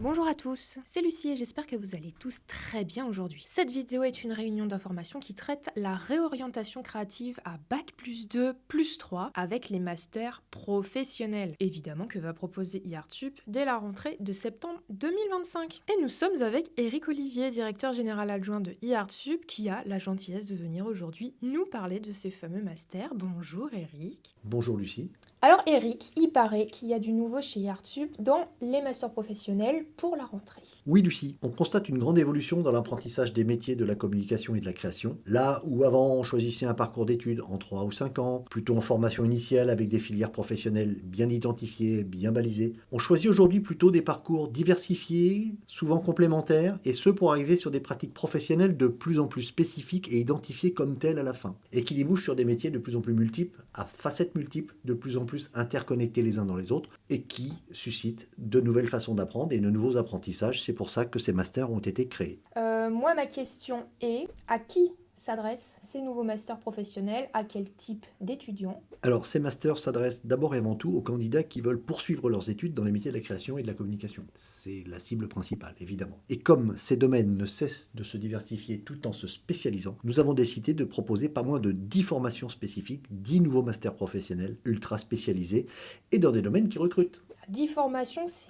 Bonjour à tous, c'est Lucie et j'espère que vous allez tous très bien aujourd'hui. Cette vidéo est une réunion d'information qui traite la réorientation créative à Bac+2 plus 3 avec les masters professionnels. Évidemment que va proposer IARTSUP dès la rentrée de septembre 2025. Et nous sommes avec Éric Olivier, directeur général adjoint de IARTSUP, qui a la gentillesse de venir aujourd'hui nous parler de ces fameux masters. Bonjour Éric. Bonjour Lucie. Alors Eric, il paraît qu'il y a du nouveau chez IARTSUP dans les masters professionnels pour la rentrée. Oui Lucie, on constate une grande évolution dans l'apprentissage des métiers de la communication et de la création. Là où avant on choisissait un parcours d'études en 3 ou 5 ans, plutôt en formation initiale avec des filières professionnelles bien identifiées, bien balisées, on choisit aujourd'hui plutôt des parcours diversifiés, souvent complémentaires, et ce pour arriver sur des pratiques professionnelles de plus en plus spécifiques et identifiées comme telles à la fin, et qui débouchent sur des métiers de plus en plus multiples, à facettes multiples, de plus en plus interconnectés les uns dans les autres, et qui suscitent de nouvelles façons d'apprendre et de nouveaux apprentissages. C'est pour ça que ces masters ont été créés. Moi, ma question est, à qui s'adressent ces nouveaux masters professionnels? À quel type d'étudiants? Alors, ces masters s'adressent d'abord et avant tout aux candidats qui veulent poursuivre leurs études dans les métiers de la création et de la communication. C'est la cible principale, évidemment. Et comme ces domaines ne cessent de se diversifier tout en se spécialisant, nous avons décidé de proposer pas moins de 10 formations spécifiques, 10 nouveaux masters professionnels ultra spécialisés et dans des domaines qui recrutent. 10 formations, c'est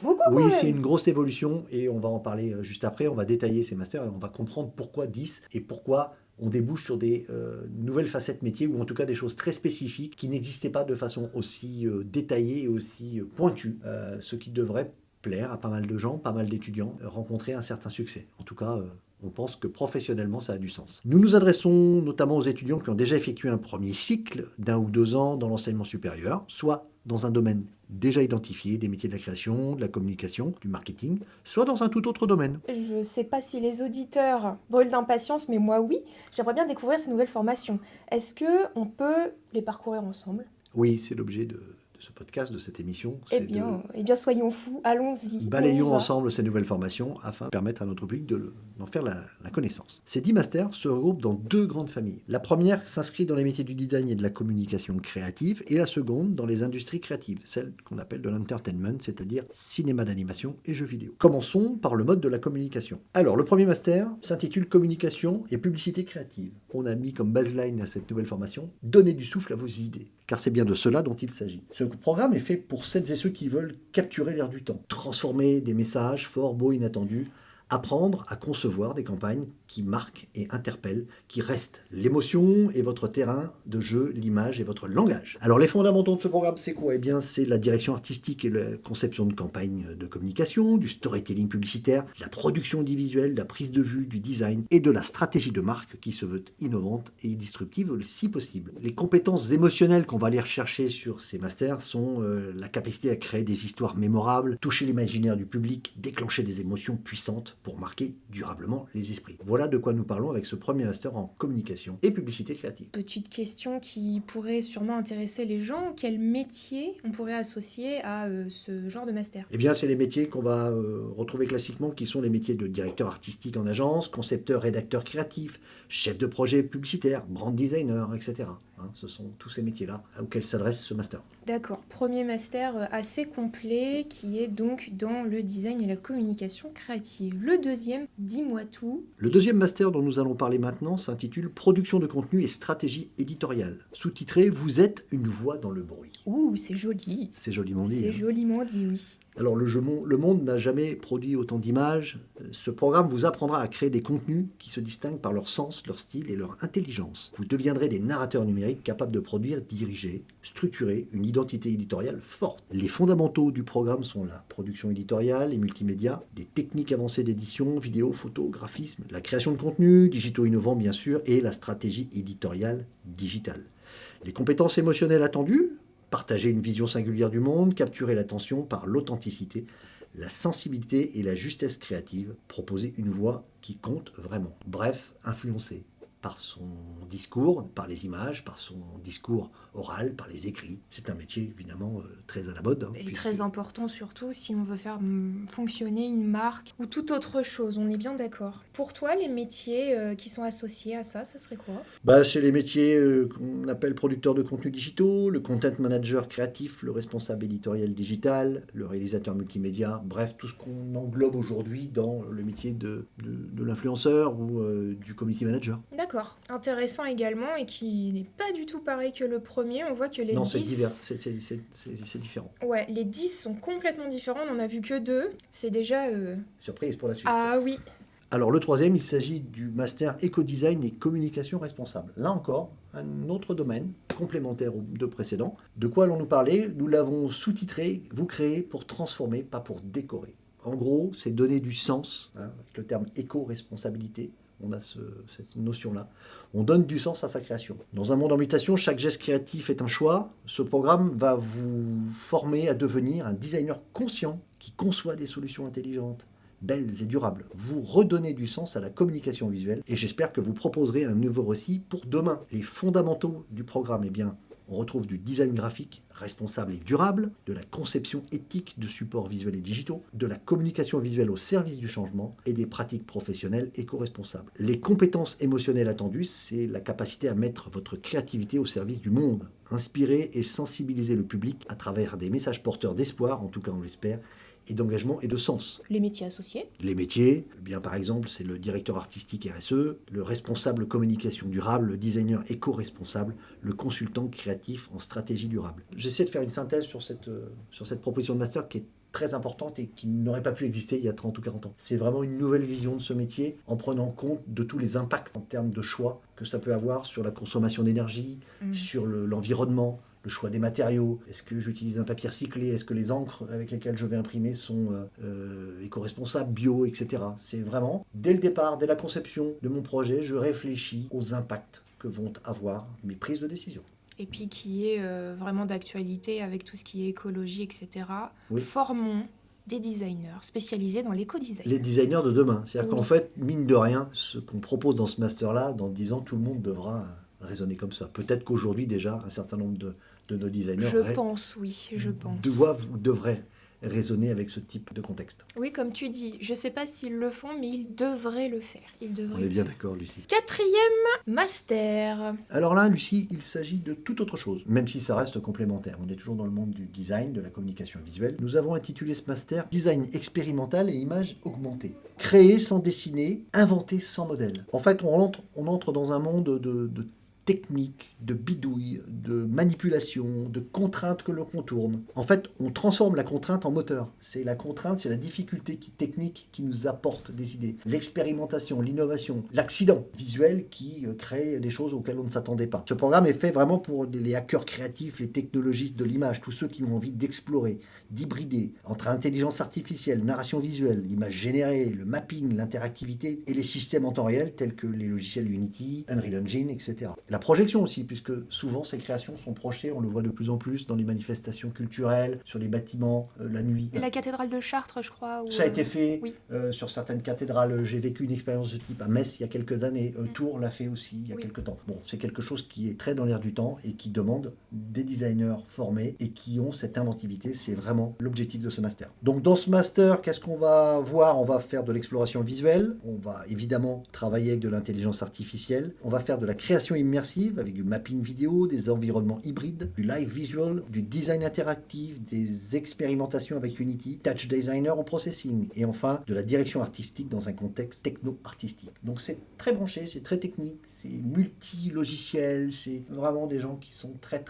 beaucoup quand Oui, même. c'est une grosse évolution et on va en parler juste après. On va détailler ces masters et on va comprendre pourquoi 10 et pourquoi on débouche sur des nouvelles facettes métiers ou en tout cas des choses très spécifiques qui n'existaient pas de façon aussi détaillée et aussi pointue, ce qui devrait plaire à pas mal de gens, pas mal d'étudiants, rencontrer un certain succès. En tout cas, on pense que professionnellement, ça a du sens. Nous nous adressons notamment aux étudiants qui ont déjà effectué un premier cycle d'1 ou 2 ans dans l'enseignement supérieur, soit dans un domaine déjà identifié, des métiers de la création, de la communication, du marketing, soit dans un tout autre domaine. Je sais pas si les auditeurs brûlent d'impatience, mais moi oui, j'aimerais bien découvrir ces nouvelles formations. Est-ce que on peut les parcourir ensemble? Oui, c'est l'objet de ce podcast, de cette émission. Eh C'est bien, soyons fous, allons-y. balayons on y va. ensemble ces nouvelles formations afin de permettre à notre public d'en faire la connaissance. Ces 10 masters se regroupent dans 2 grandes familles. La première s'inscrit dans les métiers du design et de la communication créative et la seconde dans les industries créatives, celles qu'on appelle de l'entertainment, c'est-à-dire cinéma d'animation et jeux vidéo. Commençons par le mode de la communication. Alors, le premier master s'intitule Communication et publicité créative. On a mis comme baseline à cette nouvelle formation « Donnez du souffle à vos idées », car c'est bien de cela dont il s'agit. Ce programme est fait pour celles et ceux qui veulent capturer l'air du temps, transformer des messages forts, beaux, inattendus, apprendre à concevoir des campagnes qui marquent et interpellent, qui restent. L'émotion est votre terrain de jeu, l'image est votre langage. Alors les fondamentaux de ce programme, c'est quoi? Eh bien, c'est la direction artistique et la conception de campagnes de communication, du storytelling publicitaire, de la production audiovisuelle, de la prise de vue, du design et de la stratégie de marque qui se veut innovante et disruptive si possible. Les compétences émotionnelles qu'on va aller rechercher sur ces masters sont la capacité à créer des histoires mémorables, toucher l'imaginaire du public, déclencher des émotions puissantes pour marquer durablement les esprits. Voilà de quoi nous parlons avec ce premier master en communication et publicité créative. Petite question qui pourrait sûrement intéresser les gens, quel métier on pourrait associer à ce genre de master? Eh bien, c'est les métiers qu'on va retrouver classiquement, qui sont les métiers de directeur artistique en agence, concepteur, rédacteur créatif, chef de projet publicitaire, brand designer, etc. Ce sont tous ces métiers-là auxquels s'adresse ce master. D'accord, premier master assez complet qui est donc dans le design et la communication créative. Le deuxième, dis-moi tout. Le deuxième master dont nous allons parler maintenant s'intitule Production de contenu et stratégie éditoriale. Sous-titré Vous êtes une voix dans le bruit. Ouh, c'est joli. C'est joliment dit. C'est joliment dit, oui. Alors le monde n'a jamais produit autant d'images. Ce programme vous apprendra à créer des contenus qui se distinguent par leur sens, leur style et leur intelligence. Vous deviendrez des narrateurs numériques capables de produire, diriger, structurer une identité éditoriale forte. Les fondamentaux du programme sont la production éditoriale et multimédia, des techniques avancées d'édition, vidéo, photo, graphisme, la création de contenus, digitaux innovants bien sûr, et la stratégie éditoriale digitale. Les compétences émotionnelles attendues, partager une vision singulière du monde, capturer l'attention par l'authenticité, la sensibilité et la justesse créative, proposer une voix qui compte vraiment. Bref, influencer, par son discours, par les images, par son discours oral, par les écrits. C'est un métier évidemment très à la mode. Et très important surtout si on veut faire fonctionner une marque ou toute autre chose, on est bien d'accord. Pour toi, les métiers qui sont associés à ça, ça serait quoi ? C'est les métiers qu'on appelle producteurs de contenus digitaux, le content manager créatif, le responsable éditorial digital, le réalisateur multimédia, bref, tout ce qu'on englobe aujourd'hui dans le métier de l'influenceur ou du community manager. D'accord, intéressant également et qui n'est pas du tout pareil que le premier. On voit que les 10... Non, c'est différent. Ouais, les 10 sont complètement différents, on n'en a vu que 2. C'est déjà... Surprise pour la suite. Ah oui. Alors le troisième, il s'agit du master éco-design et communication responsable. Là encore, un autre domaine complémentaire aux deux précédents. De quoi allons-nous parler ? Nous l'avons sous-titré « Vous créez pour transformer, pas pour décorer ». En gros, c'est donner du sens, avec le terme éco-responsabilité. On a cette notion-là. On donne du sens à sa création. Dans un monde en mutation, chaque geste créatif est un choix. Ce programme va vous former à devenir un designer conscient qui conçoit des solutions intelligentes, belles et durables. Vous redonnez du sens à la communication visuelle et j'espère que vous proposerez un nouveau récit pour demain. Les fondamentaux du programme, on retrouve du design graphique responsable et durable, de la conception éthique de supports visuels et digitaux, de la communication visuelle au service du changement et des pratiques professionnelles éco-responsables. Les compétences émotionnelles attendues, c'est la capacité à mettre votre créativité au service du monde, inspirer et sensibiliser le public à travers des messages porteurs d'espoir, en tout cas on l'espère, et d'engagement et de sens. Les métiers associés ? Les métiers, par exemple, c'est le directeur artistique RSE, le responsable communication durable, le designer éco-responsable, le consultant créatif en stratégie durable. J'essaie de faire une synthèse sur cette proposition de master qui est très importante et qui n'aurait pas pu exister il y a 30 ou 40 ans. C'est vraiment une nouvelle vision de ce métier en prenant compte de tous les impacts en termes de choix que ça peut avoir sur la consommation d'énergie, sur l'environnement, le choix des matériaux, est-ce que j'utilise un papier recyclé, est-ce que les encres avec lesquelles je vais imprimer sont éco-responsables, bio, etc. C'est vraiment, dès le départ, dès la conception de mon projet, je réfléchis aux impacts que vont avoir mes prises de décision. Et puis qui est vraiment d'actualité avec tout ce qui est écologie, etc. Oui. Formons des designers spécialisés dans l'éco-design. Les designers de demain. C'est-à-dire qu'en fait, mine de rien, ce qu'on propose dans ce master-là, dans 10 ans, tout le monde devra raisonner comme ça. Peut-être qu'aujourd'hui déjà, un certain nombre de nos designers devraient raisonner avec ce type de contexte. Oui, comme tu dis, je ne sais pas s'ils le font, mais ils devraient le faire. On est bien d'accord, Lucie. 4e master. Alors là, Lucie, il s'agit de toute autre chose, même si ça reste complémentaire. On est toujours dans le monde du design, de la communication visuelle. Nous avons intitulé ce master « Design expérimental et images augmentées ». Créer sans dessiner, inventer sans modèle. En fait, on entre dans un monde de technique, de bidouille, de manipulation, de contraintes que l'on contourne. En fait, on transforme la contrainte en moteur. C'est la contrainte, c'est la difficulté technique qui nous apporte des idées. L'expérimentation, l'innovation, l'accident visuel qui crée des choses auxquelles on ne s'attendait pas. Ce programme est fait vraiment pour les hackers créatifs, les technologistes de l'image, tous ceux qui ont envie d'explorer, d'hybrider entre intelligence artificielle, narration visuelle, l'image générée, le mapping, l'interactivité et les systèmes en temps réel tels que les logiciels Unity, Unreal Engine, etc. La projection aussi, puisque souvent ces créations sont projetées, on le voit de plus en plus dans les manifestations culturelles, sur les bâtiments, la nuit. La cathédrale de Chartres, je crois. Ça a été fait oui. sur certaines cathédrales. J'ai vécu une expérience de type à Metz il y a quelques années. Tours l'a fait aussi il y a quelques temps. Bon, c'est quelque chose qui est très dans l'air du temps et qui demande des designers formés et qui ont cette inventivité. C'est vraiment l'objectif de ce master. Donc dans ce master, qu'est-ce qu'on va voir ? On va faire de l'exploration visuelle. On va évidemment travailler avec de l'intelligence artificielle. On va faire de la création immersive avec du mapping vidéo, des environnements hybrides, du live visual, du design interactif, des expérimentations avec Unity, touch designer au processing et enfin de la direction artistique dans un contexte techno-artistique. Donc c'est très branché, c'est très technique, c'est multi-logiciel, c'est vraiment des gens qui sont très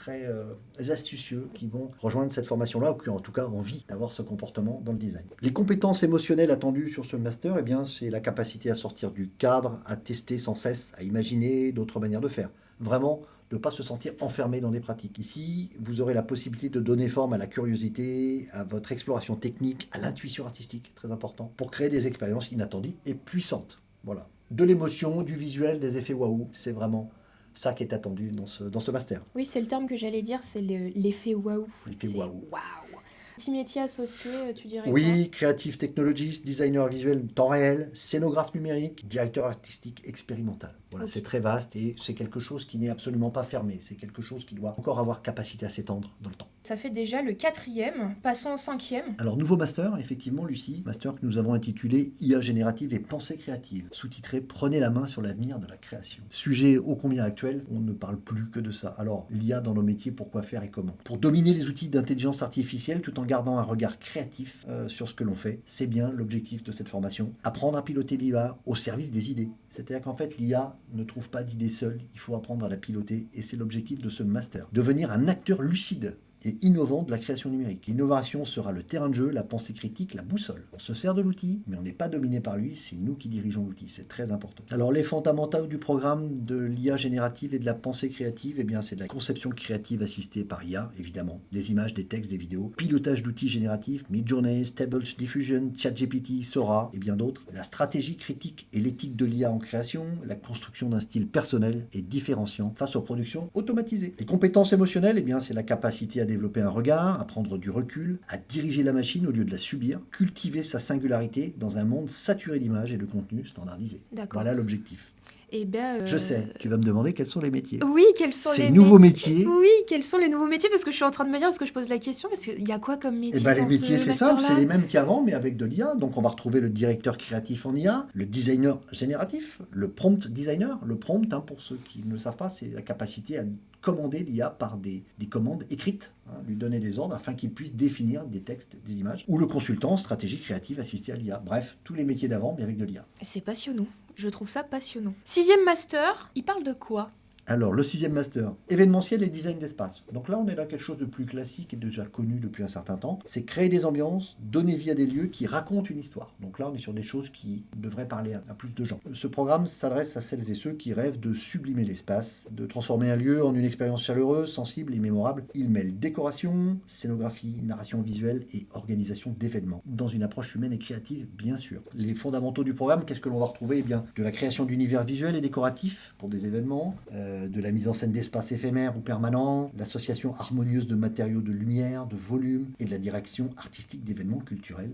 astucieux, qui vont rejoindre cette formation-là ou qui ont en tout cas envie d'avoir ce comportement dans le design. Les compétences émotionnelles attendues sur ce master, c'est la capacité à sortir du cadre, à tester sans cesse, à imaginer d'autres manières de faire. Vraiment, de ne pas se sentir enfermé dans des pratiques. Ici, vous aurez la possibilité de donner forme à la curiosité, à votre exploration technique, à l'intuition artistique, très important, pour créer des expériences inattendues et puissantes. Voilà. De l'émotion, du visuel, des effets waouh, c'est vraiment ça qui est attendu dans ce master. Oui, c'est le terme que j'allais dire, c'est l'effet waouh. L'effet waouh. Waouh. Petit métier associé, tu dirais Oui, creative technologist, designer visuel temps réel, scénographe numérique, directeur artistique expérimental. Voilà, Ok. c'est très vaste et c'est quelque chose qui n'est absolument pas fermé. C'est quelque chose qui doit encore avoir capacité à s'étendre dans le temps. Ça fait déjà le 4e, passons au 5e. Alors, nouveau master, effectivement, Lucie, master que nous avons intitulé IA générative et pensée créative, sous-titré Prenez la main sur l'avenir de la création. Sujet ô combien actuel, on ne parle plus que de ça. Alors, l'IA dans nos métiers, pourquoi faire et comment? Pour dominer les outils d'intelligence artificielle tout en gardant un regard créatif sur ce que l'on fait, c'est bien l'objectif de cette formation. Apprendre à piloter l'IA au service des idées. C'est-à-dire qu'en fait, l'IA ne trouve pas d'idées seule, il faut apprendre à la piloter et c'est l'objectif de ce master. Devenir un acteur lucide et innovant de la création numérique. L'innovation sera le terrain de jeu, la pensée critique, la boussole. On se sert de l'outil, mais on n'est pas dominé par lui, c'est nous qui dirigeons l'outil, c'est très important. Alors les fondamentaux du programme de l'IA générative et de la pensée créative, eh bien c'est de la conception créative assistée par IA, évidemment, des images, des textes, des vidéos, pilotage d'outils génératifs, Midjourney, Stable Diffusion, ChatGPT, Sora et bien d'autres, la stratégie critique et l'éthique de l'IA en création, la construction d'un style personnel et différenciant face aux productions automatisées. Les compétences émotionnelles, eh bien c'est la capacité à développer un regard, à prendre du recul, à diriger la machine au lieu de la subir, cultiver sa singularité dans un monde saturé d'images et de contenus standardisés. D'accord. Voilà l'objectif. Eh ben, Je sais, tu vas me demander quels sont les métiers. Oui, quels sont Ces les nouveaux métiers. Oui, quels sont les nouveaux métiers? Parce que je suis en train de me dire, est-ce que je pose la question? Parce qu'il y a quoi comme métier Eh ben, les dans métiers, ce c'est simple, master-là? c'est les mêmes qu'avant, mais avec de l'IA. Donc, on va retrouver le directeur créatif en IA, le designer génératif, le prompt designer. Le prompt, pour ceux qui ne le savent pas, c'est la capacité à commander l'IA par des commandes écrites, lui donner des ordres afin qu'il puisse définir des textes, des images. Ou le consultant stratégie créative assisté à l'IA. Bref, tous les métiers d'avant, mais avec de l'IA. C'est passionnant. Je trouve ça passionnant. 6e master, il parle de quoi? Alors, le 6e master, événementiel et design d'espace. Donc là, on est dans quelque chose de plus classique et déjà connu depuis un certain temps. C'est créer des ambiances, donner vie à des lieux qui racontent une histoire. Donc là, on est sur des choses qui devraient parler à plus de gens. Ce programme s'adresse à celles et ceux qui rêvent de sublimer l'espace, de transformer un lieu en une expérience chaleureuse, sensible et mémorable. Il mêle décoration, scénographie, narration visuelle et organisation d'événements, dans une approche humaine et créative, bien sûr. Les fondamentaux du programme, qu'est-ce que l'on va retrouver? Eh bien, de la création d'univers visuels et décoratifs pour des événements, de la mise en scène d'espaces éphémères ou permanents, l'association harmonieuse de matériaux de lumière, de volume et de la direction artistique d'événements culturels,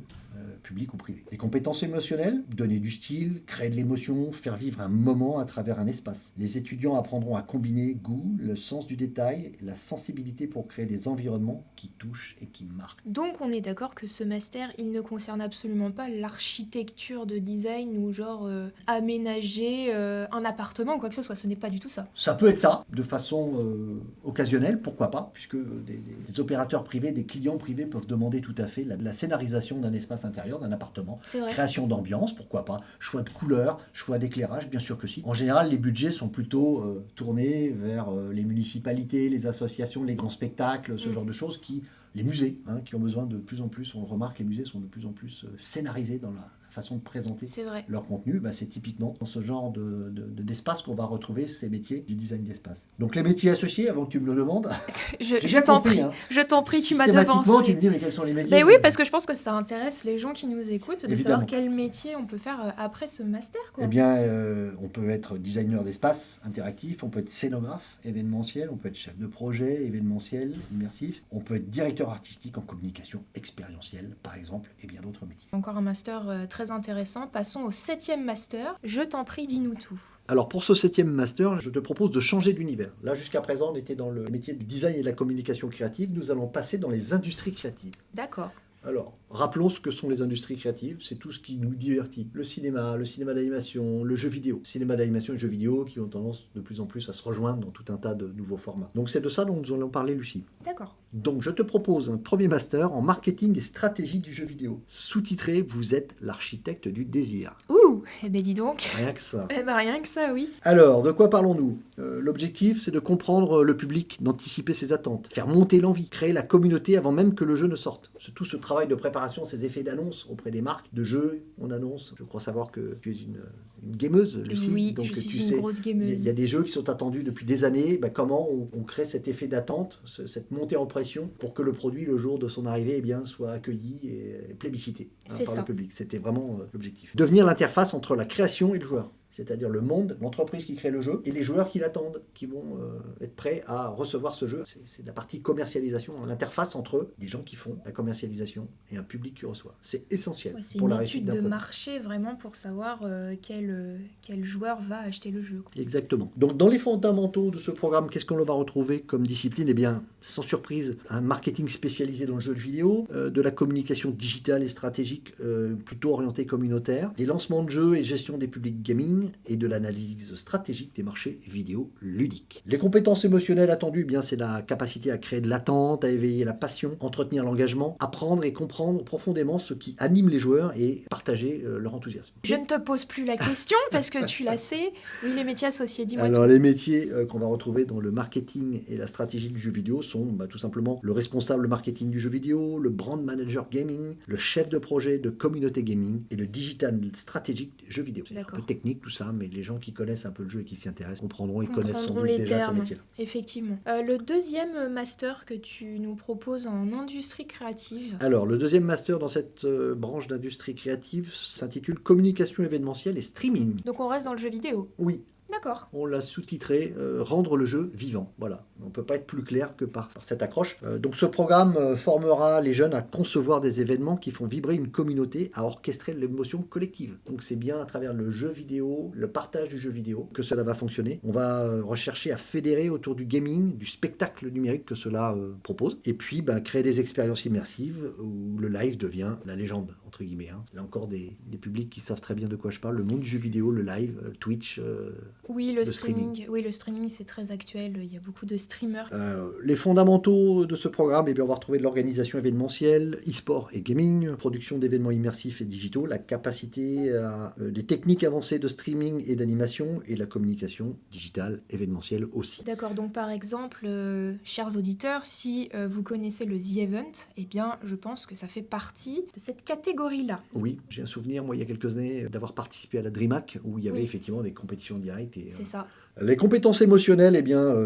publics ou privés. Les compétences émotionnelles, donner du style, créer de l'émotion, faire vivre un moment à travers un espace. Les étudiants apprendront à combiner goût, le sens du détail, la sensibilité pour créer des environnements qui touchent et qui marquent. Donc on est d'accord que ce master, il ne concerne absolument pas l'architecture de design ou genre aménager un appartement ou quoi que ce soit, ce n'est pas du tout ça. Ça peut être ça, de façon occasionnelle, pourquoi pas, puisque des opérateurs privés, des clients privés peuvent demander tout à fait la scénarisation d'un espace intérieur, d'un appartement, C'est vrai. création d'ambiance, pourquoi pas, choix de couleurs, choix d'éclairage, bien sûr que si. En général, les budgets sont plutôt tournés vers les municipalités, les associations, les grands spectacles, ce genre de choses les musées, qui ont besoin de plus en plus, on le remarque, les musées sont de plus en plus scénarisés dans la façon de présenter C'est vrai. leur contenu. C'est typiquement dans ce genre d'espace qu'on va retrouver ces métiers du design d'espace. Donc les métiers associés, avant que tu me le demandes, j'ai Je bien t'en compris, prie, je t'en prie, tu m'as systématiquement, devancé. tu me dis mais quels sont les métiers? Ben oui, parce que je pense que ça intéresse les gens qui nous écoutent de Évidemment. savoir quel métier on peut faire après ce master, quoi. Eh bien, on peut être designer d'espace interactif, on peut être scénographe événementiel, on peut être chef de projet événementiel, immersif, on peut être directeur artistique en communication expérientielle, par exemple, et bien d'autres métiers. Encore un master très intéressant. Passons au 7e master. Je t'en prie, dis-nous tout. Alors pour ce 7e master, je te propose de changer d'univers. Là, jusqu'à présent, on était dans le métier du design et de la communication créative. Nous allons passer dans les industries créatives. D'accord. Alors, rappelons ce que sont les industries créatives, c'est tout ce qui nous divertit. Le cinéma d'animation, le jeu vidéo. Cinéma d'animation et jeux vidéo qui ont tendance de plus en plus à se rejoindre dans tout un tas de nouveaux formats. Donc c'est de ça dont nous allons parler, Lucie. D'accord. Donc je te propose un premier master en marketing et stratégie du jeu vidéo. Sous-titré, vous êtes l'architecte du désir. Ouh, eh ben dis donc. Rien que ça. Eh ben rien que ça, oui. Alors, de quoi parlons-nous? L'objectif, c'est de comprendre le public, d'anticiper ses attentes, faire monter l'envie, créer la communauté avant même que le jeu ne sorte. C'est tout ce travail de préparation, ces effets d'annonce auprès des marques de jeux, on annonce. Je crois savoir que tu es une une gameuse, Lucie. Oui, donc je tu suis sais, une grosse il gameuse. y a des jeux qui sont attendus depuis des années. Comment on crée cet effet d'attente, cette montée en pression pour que le produit, le jour de son arrivée, eh bien, soit accueilli et plébiscité C'est par ça. le public. C'était vraiment l'objectif. Devenir l'interface entre la création et le joueur. C'est-à-dire le monde, l'entreprise qui crée le jeu, et les joueurs qui l'attendent, qui vont être prêts à recevoir ce jeu. C'est la partie commercialisation, l'interface entre des gens qui font la commercialisation et un public qui reçoit. C'est essentiel C'est pour une la réussite étude d'un de produit. marché vraiment pour savoir quel joueur va acheter le jeu. Exactement. Donc dans les fondamentaux de ce programme, qu'est-ce qu'on va retrouver comme discipline ? Eh bien, sans surprise, un marketing spécialisé dans le jeu vidéo, de la communication digitale et stratégique plutôt orientée communautaire, des lancements de jeux et gestion des publics gaming, et de l'analyse stratégique des marchés vidéo ludiques. Les compétences émotionnelles attendues, eh bien, c'est la capacité à créer de l'attente, à éveiller la passion, entretenir l'engagement, apprendre et comprendre profondément ce qui anime les joueurs et partager leur enthousiasme. Je ne te pose plus la question parce que tu la sais. Oui, les métiers associés, dis-moi Alors tout. les métiers qu'on va retrouver dans le marketing et la stratégie du jeu vidéo sont tout simplement le responsable marketing du jeu vidéo, le brand manager gaming, le chef de projet de communauté gaming et le digital stratégique des jeux vidéo. C'est un peu technique tout ça, mais les gens qui connaissent un peu le jeu et qui s'y intéressent comprendront et connaissent sans doute les déjà termes, ces métiers-là. effectivement. Le deuxième master que tu nous proposes en industrie créative. Alors, le deuxième master dans cette branche d'industrie créative s'intitule Communication événementielle et streaming. Donc on reste dans le jeu vidéo. Oui. D'accord. On l'a sous-titré Rendre le jeu vivant. Voilà, on ne peut pas être plus clair que par cette accroche. Donc ce programme formera les jeunes à concevoir des événements qui font vibrer une communauté, à orchestrer l'émotion collective. Donc c'est bien à travers le jeu vidéo, le partage du jeu vidéo que cela va fonctionner. On va rechercher à fédérer autour du gaming, du spectacle numérique que cela propose. Et puis créer des expériences immersives où le live devient la légende, entre guillemets. Là encore des publics qui savent très bien de quoi je parle. Le monde du jeu vidéo, le live, Twitch... Oui, le streaming. Oui, le streaming, c'est très actuel. Il y a beaucoup de streamers. Les fondamentaux de ce programme, on va retrouver de l'organisation événementielle, e-sport et gaming, production d'événements immersifs et digitaux, la capacité à des techniques avancées de streaming et d'animation et la communication digitale événementielle aussi. D'accord, donc par exemple, chers auditeurs, si vous connaissez le The Event, eh bien, je pense que ça fait partie de cette catégorie-là. Oui, j'ai un souvenir, moi, il y a quelques années, d'avoir participé à la DreamHack, où il y avait effectivement des compétitions directes. C'est ça. Les compétences émotionnelles,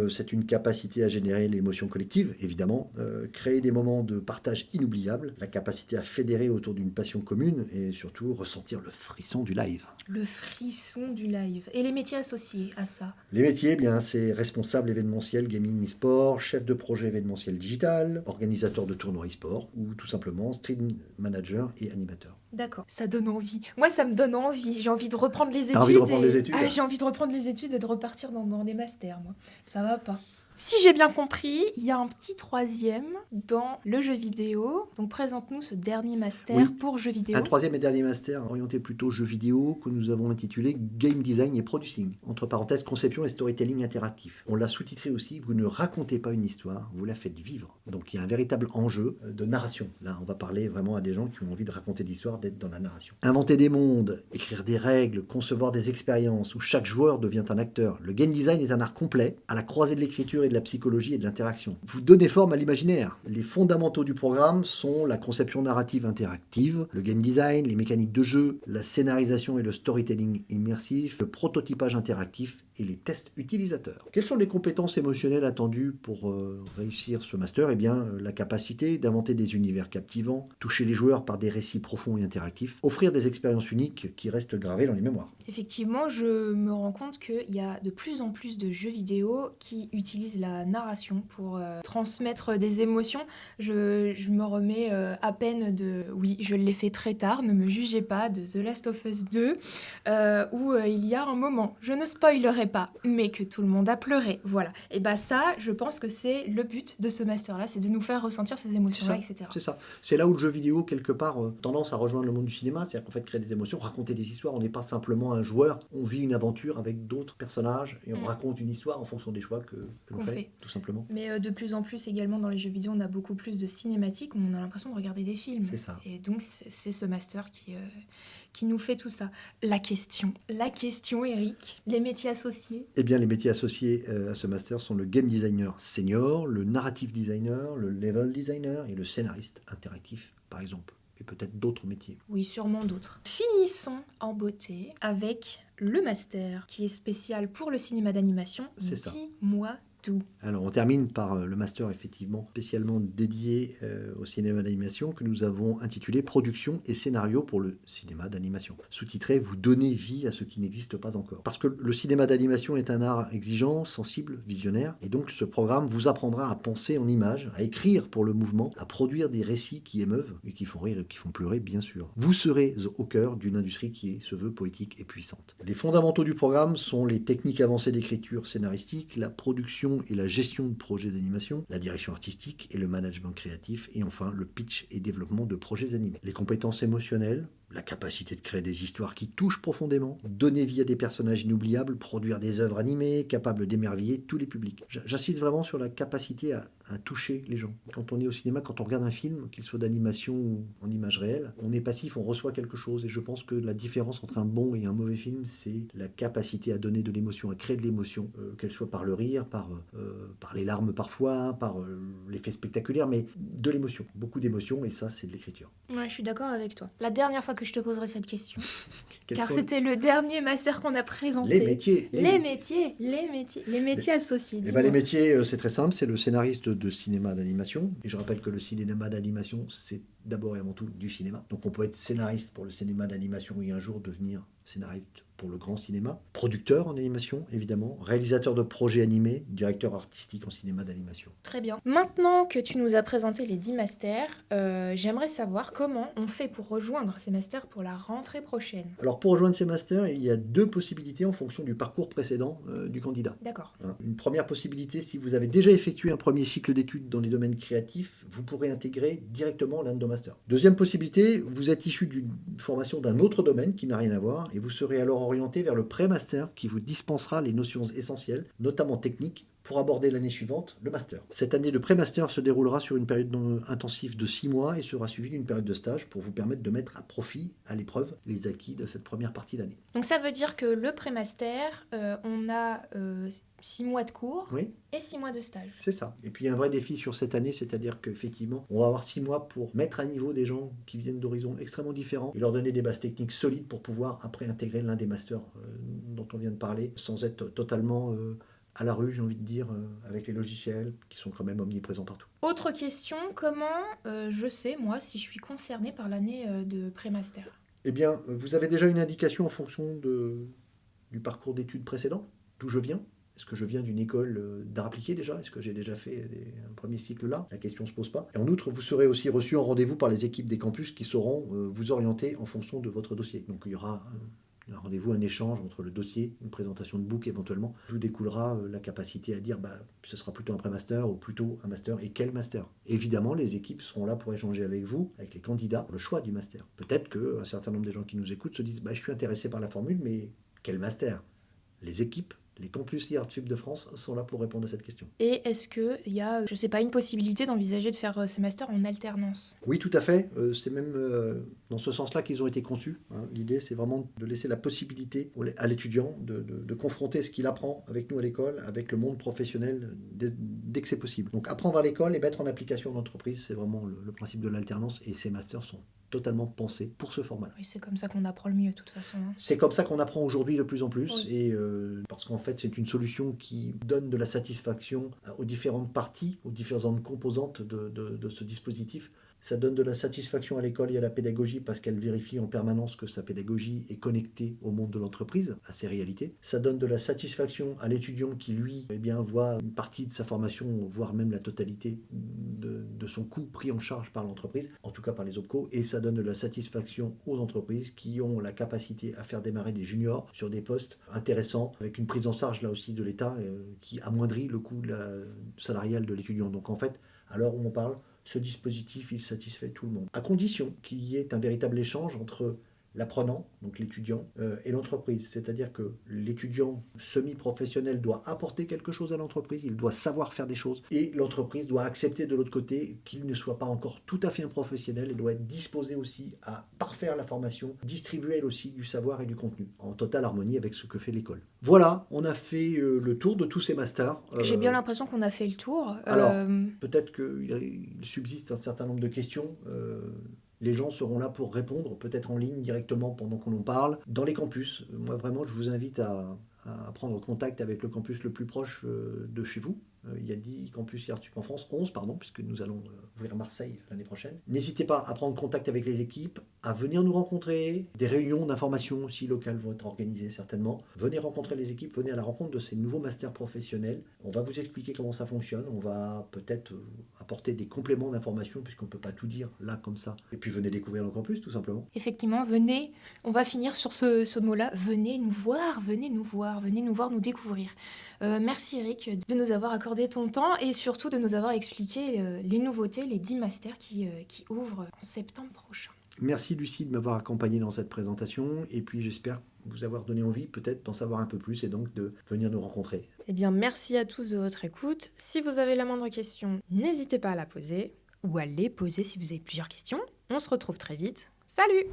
c'est une capacité à générer l'émotion collective, évidemment, créer des moments de partage inoubliables, la capacité à fédérer autour d'une passion commune et surtout ressentir le frisson du live. Le frisson du live. Et les métiers associés à ça? Les métiers, c'est responsable événementiel, gaming e-sport, chef de projet événementiel digital, organisateur de tournois e-sport ou tout simplement stream manager et animateur. D'accord, ça donne envie. Moi, ça me donne envie. J'ai envie de reprendre les études. T'as envie de reprendre les études ? J'ai envie de reprendre les études et de repartir dans des masters, moi. Ça va pas. Si j'ai bien compris, il y a un petit troisième dans le jeu vidéo. Donc présente-nous ce dernier master pour jeu vidéo. Un troisième et dernier master orienté plutôt jeu vidéo que nous avons intitulé Game Design et Producing. Entre parenthèses, conception et storytelling interactif. On l'a sous-titré aussi, vous ne racontez pas une histoire, vous la faites vivre. Donc il y a un véritable enjeu de narration. Là, on va parler vraiment à des gens qui ont envie de raconter des histoires, d'être dans la narration. Inventer des mondes, écrire des règles, concevoir des expériences où chaque joueur devient un acteur. Le game design est un art complet, à la croisée de l'écriture et de la psychologie et de l'interaction. Vous donnez forme à l'imaginaire. Les fondamentaux du programme sont la conception narrative interactive, le game design, les mécaniques de jeu, la scénarisation et le storytelling immersif, le prototypage interactif et les tests utilisateurs. Quelles sont les compétences émotionnelles attendues pour réussir ce master ? La capacité d'inventer des univers captivants, toucher les joueurs par des récits profonds et interactifs, offrir des expériences uniques qui restent gravées dans les mémoires. Effectivement, je me rends compte qu'il y a de plus en plus de jeux vidéo qui utilisent la narration pour transmettre des émotions. Je me remets à peine de... Oui, je l'ai fait très tard, ne me jugez pas, de The Last of Us 2, où il y a un moment, je ne spoilerai pas, mais que tout le monde a pleuré. Voilà. Et ça, je pense que c'est le but de ce master-là, c'est de nous faire ressentir ces émotions-là, etc. C'est ça. C'est là où le jeu vidéo, quelque part, tendance à rejoindre le monde du cinéma, c'est-à-dire qu'en fait, créer des émotions, raconter des histoires, on n'est pas simplement un joueur, on vit une aventure avec d'autres personnages et on raconte une histoire en fonction des choix que l'on fait, tout simplement. Mais de plus en plus également dans les jeux vidéo, on a beaucoup plus de cinématiques, on a l'impression de regarder des films. C'est ça. Et donc c'est ce master qui nous fait tout ça. La question, Eric, les métiers associés? Les métiers associés à ce master sont le game designer senior, le narrative designer, le level designer et le scénariste interactif, par exemple. Et peut-être d'autres métiers. Oui, sûrement d'autres. Finissons en beauté avec le master qui est spécial pour le cinéma d'animation. C'est ça. Dis-moi tout. Alors, on termine par le master, effectivement, spécialement dédié au cinéma d'animation, que nous avons intitulé Production et scénario pour le cinéma d'animation. Sous-titré, vous donnez vie à ce qui n'existe pas encore. Parce que le cinéma d'animation est un art exigeant, sensible, visionnaire, et donc ce programme vous apprendra à penser en images, à écrire pour le mouvement, à produire des récits qui émeuvent et qui font rire et qui font pleurer, bien sûr. Vous serez au cœur d'une industrie qui se veut poétique et puissante. Les fondamentaux du programme sont les techniques avancées d'écriture scénaristique, la production et la gestion de projets d'animation, la direction artistique et le management créatif, et enfin le pitch et développement de projets animés. Les compétences émotionnelles, la capacité de créer des histoires qui touchent profondément, donner vie à des personnages inoubliables, produire des œuvres animées capables d'émerveiller tous les publics. J'insiste vraiment sur la capacité à toucher les gens. Quand on est au cinéma, quand on regarde un film, qu'il soit d'animation ou en image réelle, on est passif, on reçoit quelque chose, et je pense que la différence entre un bon et un mauvais film, c'est la capacité à donner de l'émotion, à créer de l'émotion, qu'elle soit par le rire, par les larmes parfois, par l'effet spectaculaire, mais de l'émotion, beaucoup d'émotion, et ça, c'est de l'écriture. Ouais, je suis d'accord avec toi. La dernière fois que je te poserai cette question, car sont c'était le dernier master qu'on a présenté. les métiers. Les métiers associés. Eh ben, les métiers, c'est très simple, c'est le scénariste de cinéma d'animation. Et je rappelle que le cinéma d'animation, c'est d'abord et avant tout du cinéma. Donc on peut être scénariste pour le cinéma d'animation et un jour devenir scénariste pour le grand cinéma. Producteur en animation, évidemment. Réalisateur de projets animés, directeur artistique en cinéma d'animation. Très bien. Maintenant que tu nous as présenté les 10 masters, j'aimerais savoir comment on fait pour rejoindre ces masters pour la rentrée prochaine. Alors pour rejoindre ces masters, il y a deux possibilités en fonction du parcours précédent du candidat. D'accord. Une première possibilité, si vous avez déjà effectué un premier cycle d'études dans les domaines créatifs, vous pourrez intégrer directement l'un de nos masters. Deuxième possibilité, vous êtes issu d'une formation d'un autre domaine qui n'a rien à voir et vous serez alors orienté vers le pré-master qui vous dispensera les notions essentielles, notamment techniques, pour aborder l'année suivante le master. Cette année de pré-master se déroulera sur une période intensive de 6 mois et sera suivie d'une période de stage pour vous permettre de mettre à profit, à l'épreuve, les acquis de cette première partie d'année. Donc ça veut dire que le pré-master, on a 6 mois de cours et 6 mois de stage. C'est ça. Et puis un vrai défi sur cette année, c'est-à-dire qu'effectivement, on va avoir 6 mois pour mettre à niveau des gens qui viennent d'horizons extrêmement différents et leur donner des bases techniques solides pour pouvoir après intégrer l'un des masters dont on vient de parler, sans être totalement à la rue, j'ai envie de dire, avec les logiciels qui sont quand même omniprésents partout. Autre question, comment je sais, moi, si je suis concernée par l'année de pré-master ? Eh bien, vous avez déjà une indication en fonction du parcours d'études précédent, d'où je viens. Est-ce que je viens d'une école d'art appliqué déjà ? Est-ce que j'ai déjà fait un premier cycle là ? La question ne se pose pas. Et en outre, vous serez aussi reçu en rendez-vous par les équipes des campus qui sauront vous orienter en fonction de votre dossier. Donc il y aura un rendez-vous, un échange entre le dossier, une présentation de book éventuellement, d'où découlera la capacité à dire ce sera plutôt un pré-master ou plutôt un master, et quel master. Évidemment, les équipes seront là pour échanger avec vous, avec les candidats, pour le choix du master. Peut-être qu'un certain nombre des gens qui nous écoutent se disent je suis intéressé par la formule, mais quel master ? Les équipes, les campus IARTSUB de France sont là pour répondre à cette question. Et est-ce qu'il y a, je sais pas, une possibilité d'envisager de faire ces masters en alternance ? Oui, tout à fait. C'est même dans ce sens-là qu'ils ont été conçus. L'idée, c'est vraiment de laisser la possibilité à l'étudiant de confronter ce qu'il apprend avec nous à l'école, avec le monde professionnel, dès que c'est possible. Donc apprendre à l'école et mettre en application en entreprise, c'est vraiment le principe de l'alternance, et ces masters sont totalement pensés pour ce format-là. Oui, c'est comme ça qu'on apprend le mieux, de toute façon. C'est comme ça qu'on apprend aujourd'hui de plus en plus, Oui. et parce qu'en fait, c'est une solution qui donne de la satisfaction aux différentes parties, aux différentes composantes de ce dispositif. Ça donne de la satisfaction à l'école et à la pédagogie parce qu'elle vérifie en permanence que sa pédagogie est connectée au monde de l'entreprise, à ses réalités. Ça donne de la satisfaction à l'étudiant qui, lui, voit une partie de sa formation, voire même la totalité de son coût pris en charge par l'entreprise, en tout cas par les OPCO. Et ça donne de la satisfaction aux entreprises qui ont la capacité à faire démarrer des juniors sur des postes intéressants, avec une prise en charge là aussi de l'État qui amoindrit le coût salarial de l'étudiant. Donc en fait, à l'heure où on parle, ce dispositif, il satisfait tout le monde. À condition qu'il y ait un véritable échange entre l'apprenant, donc l'étudiant, et l'entreprise. C'est-à-dire que l'étudiant semi-professionnel doit apporter quelque chose à l'entreprise, il doit savoir faire des choses, et l'entreprise doit accepter de l'autre côté qu'il ne soit pas encore tout à fait un professionnel et doit être disposé aussi à parfaire la formation, distribuer elle aussi du savoir et du contenu, en totale harmonie avec ce que fait l'école. Voilà, on a fait le tour de tous ces masters. J'ai bien l'impression qu'on a fait le tour. Alors, peut-être qu'il subsiste un certain nombre de questions. Les gens seront là pour répondre, peut-être en ligne directement pendant qu'on en parle. Dans les campus, moi vraiment, je vous invite à prendre contact avec le campus le plus proche de chez vous. Il y a 10 campus IARTSUP en France, 11 pardon, puisque nous allons ouvrir Marseille l'année prochaine. N'hésitez pas à prendre contact avec les équipes, à venir nous rencontrer. Des réunions d'information aussi locales vont être organisées certainement. Venez rencontrer les équipes, venez à la rencontre de ces nouveaux masters professionnels. On va vous expliquer comment ça fonctionne, on va peut-être apporter des compléments d'information puisqu'on ne peut pas tout dire là comme ça. Et puis venez découvrir le campus tout simplement. Effectivement, venez, on va finir sur ce mot-là, venez nous voir, venez nous voir, nous découvrir. Merci Eric de nous avoir accordé ton temps et surtout de nous avoir expliqué les nouveautés, les 10 masters qui ouvrent en septembre prochain. Merci Lucie de m'avoir accompagné dans cette présentation et puis j'espère vous avoir donné envie peut-être d'en savoir un peu plus et donc de venir nous rencontrer. Eh bien, merci à tous de votre écoute. Si vous avez la moindre question, n'hésitez pas à la poser ou à les poser si vous avez plusieurs questions. On se retrouve très vite. Salut!